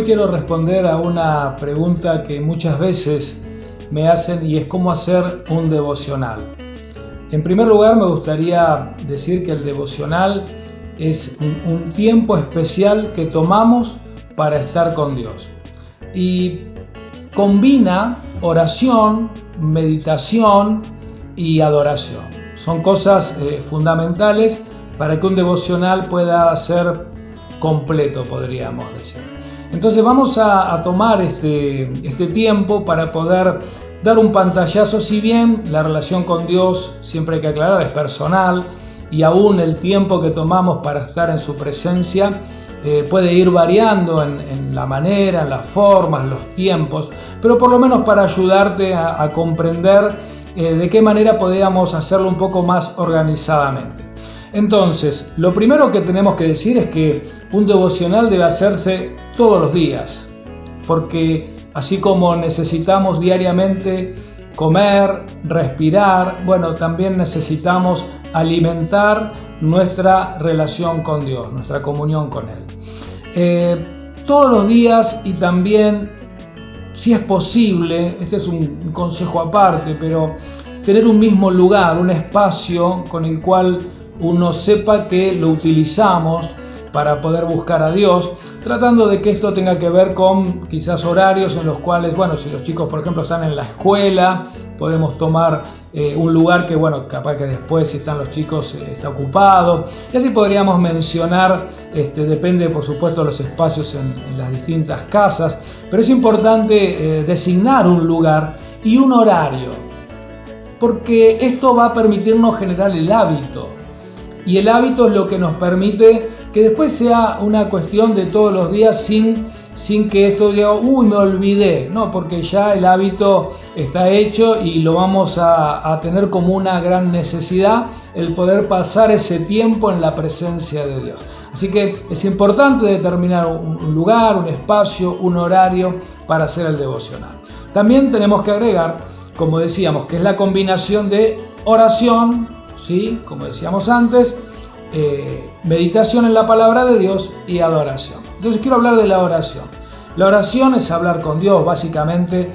quiero responder a una pregunta que muchas veces me hacen y es cómo hacer un devocional. En primer lugar, me gustaría decir que el devocional es un tiempo especial que tomamos para estar con Dios y combina oración, meditación y adoración. Son cosas fundamentales para que un devocional pueda ser completo, podríamos decir. Entonces vamos a tomar este tiempo para poder dar un pantallazo. Si bien la relación con Dios, siempre hay que aclarar, es personal, y aún el tiempo que tomamos para estar en su presencia puede ir variando en la manera, en las formas, los tiempos, pero por lo menos para ayudarte a comprender de qué manera podríamos hacerlo un poco más organizadamente. Entonces, lo primero que tenemos que decir es que un devocional debe hacerse todos los días, porque así como necesitamos diariamente comer, respirar, bueno, también necesitamos alimentar nuestra relación con Dios, nuestra comunión con Él. Todos los días, y también, si es posible, este es un consejo aparte, pero tener un mismo lugar, un espacio con el cual uno sepa que lo utilizamos para poder buscar a Dios, tratando de que esto tenga que ver con quizás horarios en los cuales, bueno, si los chicos por ejemplo están en la escuela, podemos tomar un lugar que, bueno, capaz que después si están los chicos está ocupado, y así podríamos mencionar, depende por supuesto de los espacios en las distintas casas, pero es importante designar un lugar y un horario, porque esto va a permitirnos generar el hábito. Y el hábito es lo que nos permite que después sea una cuestión de todos los días sin que esto diga, uy, me olvidé. No, porque ya el hábito está hecho y lo vamos a tener como una gran necesidad, el poder pasar ese tiempo en la presencia de Dios. Así que es importante determinar un lugar, un espacio, un horario para hacer el devocional. También tenemos que agregar, como decíamos, que es la combinación de oración, ¿sí? Como decíamos antes, meditación en la palabra de Dios y adoración. Entonces quiero hablar de la oración. La oración es hablar con Dios, básicamente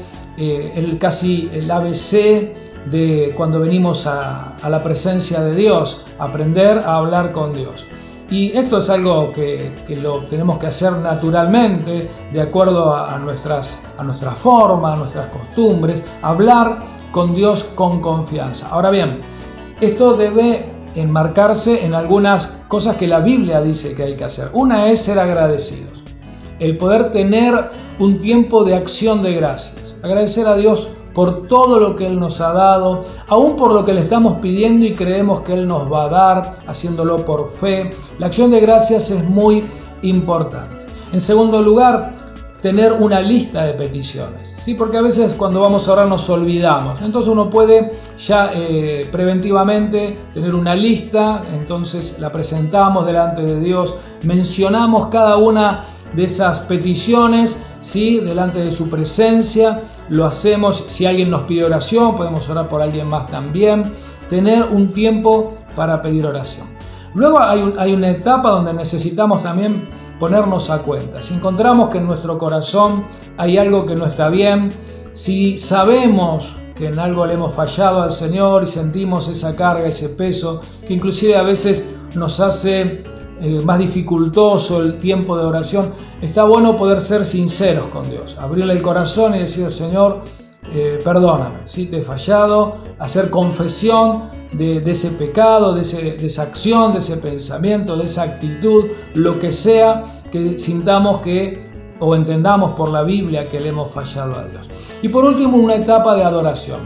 casi el ABC de cuando venimos a la presencia de Dios, aprender a hablar con Dios. Y esto es algo que lo tenemos que hacer naturalmente, de acuerdo a nuestra forma, a nuestras costumbres, hablar con Dios con confianza. Ahora bien, esto debe enmarcarse en algunas cosas que la Biblia dice que hay que hacer. Una es ser agradecidos, el poder tener un tiempo de acción de gracias, agradecer a Dios por todo lo que Él nos ha dado, aún por lo que le estamos pidiendo y creemos que Él nos va a dar, haciéndolo por fe. La acción de gracias es muy importante. En segundo lugar, tener una lista de peticiones, ¿sí? Porque a veces cuando vamos a orar nos olvidamos. Entonces uno puede ya preventivamente tener una lista, entonces la presentamos delante de Dios, mencionamos cada una de esas peticiones, ¿sí? Delante de su presencia, lo hacemos. Si alguien nos pide oración, podemos orar por alguien más también. Tener un tiempo para pedir oración. Luego hay una etapa donde necesitamos también ponernos a cuenta. Si encontramos que en nuestro corazón hay algo que no está bien, si sabemos que en algo le hemos fallado al Señor y sentimos esa carga, ese peso, que inclusive a veces nos hace más dificultoso el tiempo de oración, está bueno poder ser sinceros con Dios, abrirle el corazón y decir, Señor, perdóname, si te he fallado, hacer confesión de ese pecado, de esa acción, de ese pensamiento, de esa actitud, lo que sea que sintamos o entendamos por la Biblia que le hemos fallado a Dios. Y por último, una etapa de adoración.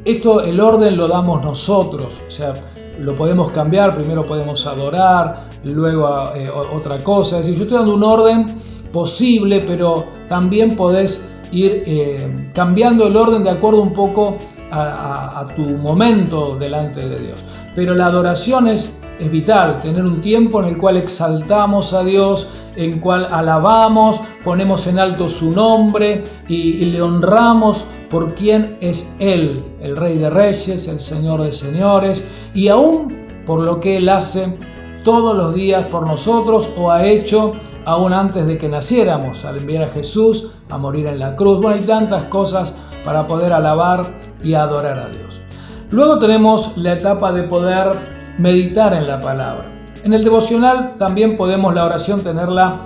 Esto, el orden lo damos nosotros, o sea, lo podemos cambiar, primero podemos adorar, luego otra cosa. Es decir, yo estoy dando un orden posible, pero también podés ir cambiando el orden de acuerdo un poco a tu momento delante de Dios. Pero la adoración es vital, tener un tiempo en el cual exaltamos a Dios, en el cual alabamos, ponemos en alto su nombre y le honramos por quien es Él, el Rey de Reyes, el Señor de Señores, y aún por lo que Él hace todos los días por nosotros o ha hecho aún antes de que naciéramos, al enviar a Jesús a morir en la cruz. Bueno, hay tantas cosas para poder alabar y adorar a Dios. Luego tenemos la etapa de poder meditar en la palabra. En el devocional también podemos la oración tenerla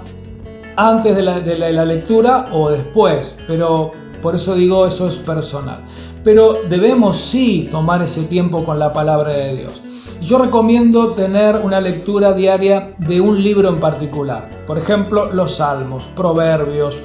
antes de la lectura o después, pero por eso digo, eso es personal. Pero debemos sí tomar ese tiempo con la palabra de Dios. Yo recomiendo tener una lectura diaria de un libro en particular. Por ejemplo, los Salmos, Proverbios,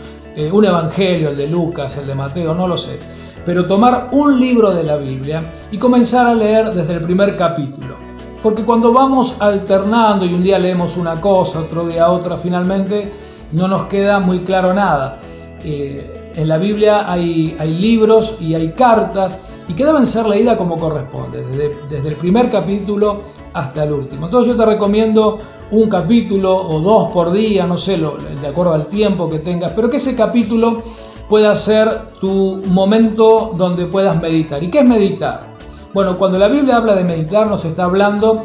un Evangelio, el de Lucas, el de Mateo, no lo sé. Pero tomar un libro de la Biblia y comenzar a leer desde el primer capítulo. Porque cuando vamos alternando y un día leemos una cosa, otro día otra, finalmente no nos queda muy claro nada. En la Biblia hay libros y hay cartas y que deben ser leídas como corresponde, desde el primer capítulo hasta el último. Entonces yo te recomiendo un capítulo o 2 por día, no sé, de acuerdo al tiempo que tengas, pero que ese capítulo pueda ser tu momento donde puedas meditar. ¿Y qué es meditar? Bueno, cuando la Biblia habla de meditar nos está hablando,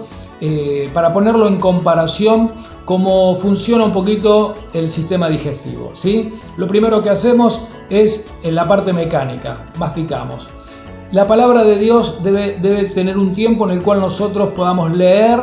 para ponerlo en comparación, cómo funciona un poquito el sistema digestivo, ¿sí? Lo primero que hacemos es en la parte mecánica, masticamos. La palabra de Dios debe tener un tiempo en el cual nosotros podamos leer,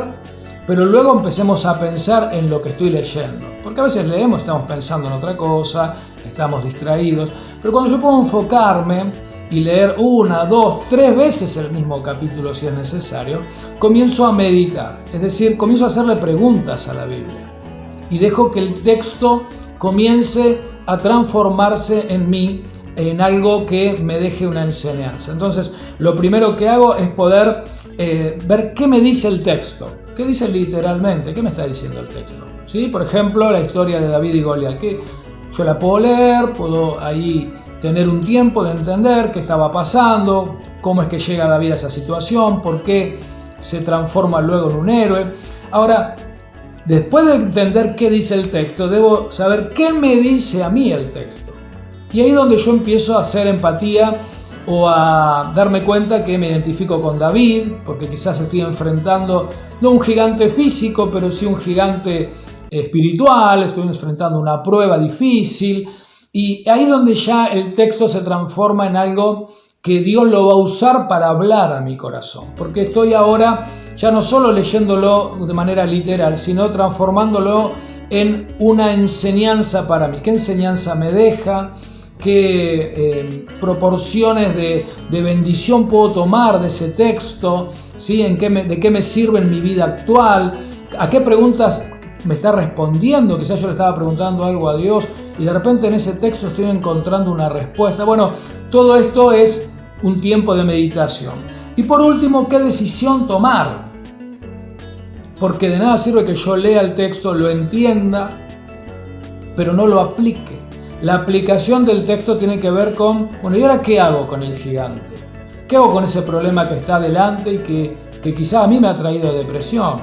pero luego empecemos a pensar en lo que estoy leyendo. Porque a veces leemos, estamos pensando en otra cosa, estamos distraídos, pero cuando yo puedo enfocarme y leer 1, 2, 3 veces el mismo capítulo si es necesario, comienzo a meditar, es decir, comienzo a hacerle preguntas a la Biblia y dejo que el texto comience a transformarse en mí en algo que me deje una enseñanza. Entonces, lo primero que hago es poder ver qué me dice el texto, qué dice literalmente, qué me está diciendo el texto. ¿Sí? Por ejemplo, la historia de David y Goliat, que yo la puedo leer, puedo ahí tener un tiempo de entender qué estaba pasando, cómo es que llega David a esa situación, por qué se transforma luego en un héroe. Ahora, después de entender qué dice el texto, debo saber qué me dice a mí el texto. Y ahí es donde yo empiezo a hacer empatía o a darme cuenta que me identifico con David, porque quizás estoy enfrentando no un gigante físico, pero sí un gigante espiritual, estoy enfrentando una prueba difícil. Y ahí es donde ya el texto se transforma en algo que Dios lo va a usar para hablar a mi corazón. Porque estoy ahora ya no solo leyéndolo de manera literal, sino transformándolo en una enseñanza para mí. ¿Qué enseñanza me deja? ¿Qué proporciones de bendición puedo tomar de ese texto? ¿Sí? ¿De qué me sirve en mi vida actual? ¿A qué preguntas me está respondiendo? Quizás yo le estaba preguntando algo a Dios y de repente en ese texto estoy encontrando una respuesta. Bueno, todo esto es un tiempo de meditación. Y por último, ¿qué decisión tomar? Porque de nada sirve que yo lea el texto, lo entienda, pero no lo aplique. La aplicación del texto tiene que ver con, bueno, ¿y ahora qué hago con el gigante? ¿Qué hago con ese problema que está delante y que quizá a mí me ha traído depresión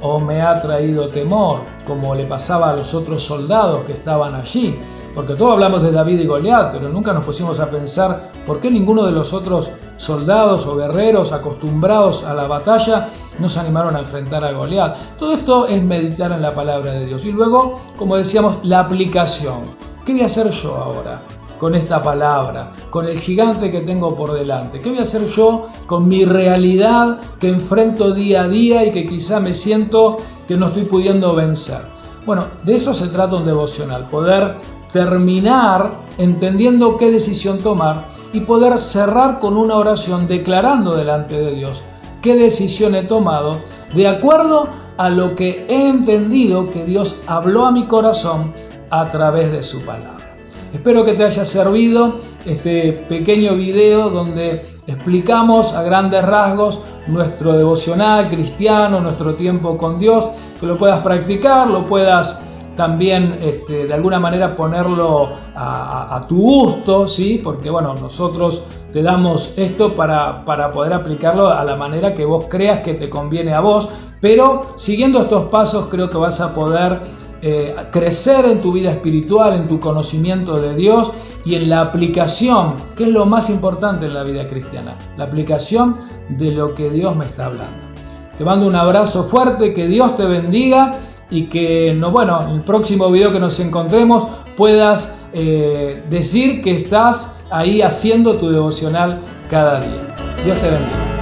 o me ha traído temor, como le pasaba a los otros soldados que estaban allí? Porque todos hablamos de David y Goliat, pero nunca nos pusimos a pensar por qué ninguno de los otros soldados o guerreros acostumbrados a la batalla no se animaron a enfrentar a Goliat. Todo esto es meditar en la palabra de Dios. Y luego, como decíamos, la aplicación. ¿Qué voy a hacer yo ahora con esta palabra, con el gigante que tengo por delante? ¿Qué voy a hacer yo con mi realidad que enfrento día a día y que quizá me siento que no estoy pudiendo vencer? Bueno, de eso se trata un devocional, poder terminar entendiendo qué decisión tomar y poder cerrar con una oración declarando delante de Dios qué decisión he tomado de acuerdo a lo que he entendido que Dios habló a mi corazón a través de su palabra. Espero que te haya servido este pequeño video donde explicamos a grandes rasgos nuestro devocional cristiano, nuestro tiempo con Dios, que lo puedas practicar, lo puedas también de alguna manera ponerlo a tu gusto, ¿sí? Porque bueno, nosotros te damos esto para poder aplicarlo a la manera que vos creas que te conviene a vos, pero siguiendo estos pasos creo que vas a poder crecer en tu vida espiritual, en tu conocimiento de Dios y en la aplicación, que es lo más importante en la vida cristiana, la aplicación de lo que Dios me está hablando. Te mando un abrazo fuerte, que Dios te bendiga y que en el próximo video que nos encontremos puedas decir que estás ahí haciendo tu devocional cada día. Dios te bendiga.